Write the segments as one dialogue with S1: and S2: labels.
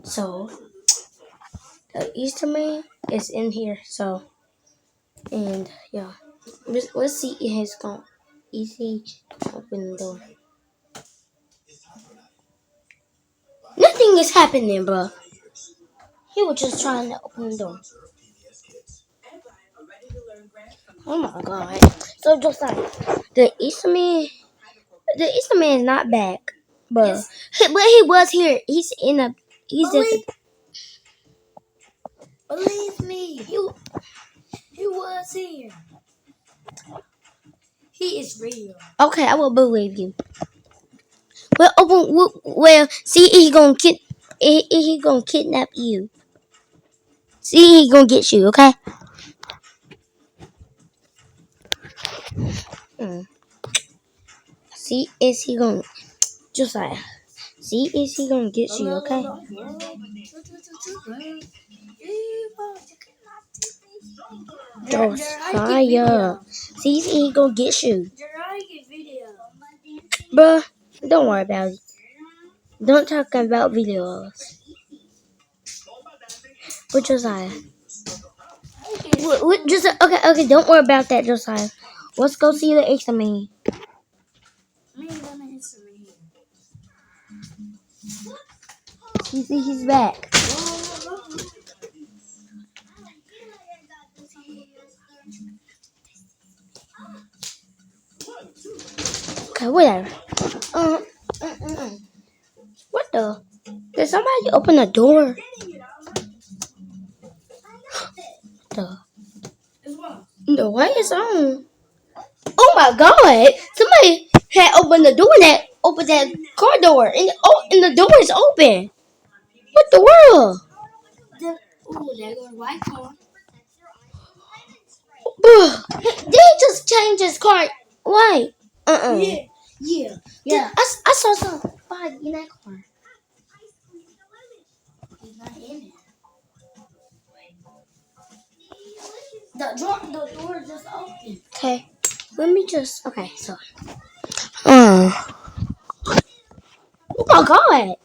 S1: So the Easter man is in here. So and yeah, let's see if he's gonna easy open the door. Nothing is happening, bro. He was just trying to open the door. Oh my god! So just like the Easter man is not back, but he was here. He's in a. He's just.
S2: Believe me, he was here. He is real.
S1: Okay, I will believe you. Well, see, he gonna kidnap you. See, he gonna get you. Okay. See, is he gonna just like? See, is he gonna get you? Okay. Josiah. See, he gonna get you, bruh. Don't worry about it. Don't talk about videos. But Josiah. Just okay. Don't worry about that, Josiah. Let's go see the Easter man. He's back. Okay, whatever. What the? Did somebody open the door? The light is on. Oh my god! Somebody had opened the door opened that car door, and the door is open. What the world?
S2: There goes the white car.
S1: Did he just change his car? Why?
S2: Yeah.
S1: I saw somebody in that car.
S2: He's not in it. The door is just open.
S1: Okay, let me just. Okay, so. Oh my god!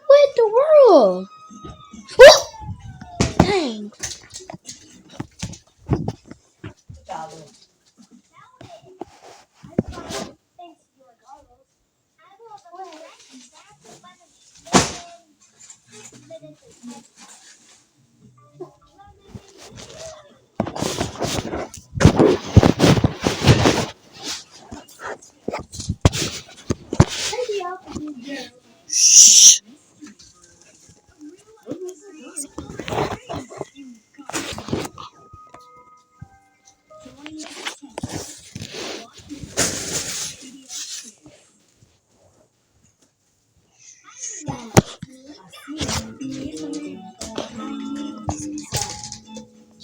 S1: What the world? Dang. Shh.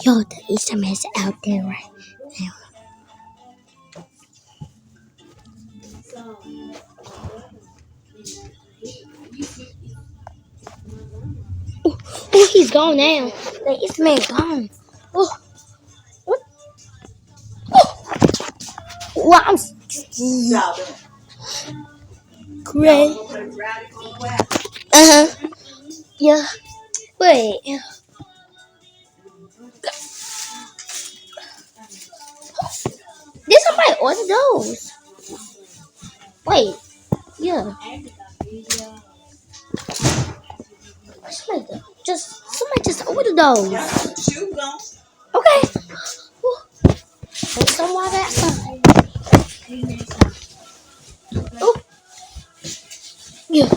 S1: Yo, the Easter man's out there right now. Oh, he's gone now. The Easter man's gone. Oh, what? Oh, wow. Great. Yeah. Wait. Did somebody order those? Wait. Yeah. Somebody just ordered those. Okay. There's some water outside. Oh. Yeah.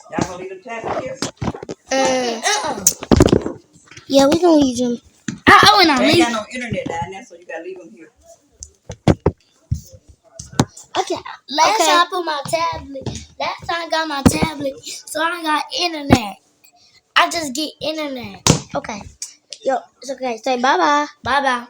S3: Y'all gonna leave them tablets here?
S1: Yeah, we gonna leave them.
S3: They ain't got no internet down there, so you gotta leave them here.
S2: Okay. Last time I put my tablet. Last time I got my tablet, so I got internet. I just get internet.
S1: Okay. Yo, it's okay. Say bye bye.
S2: Bye bye.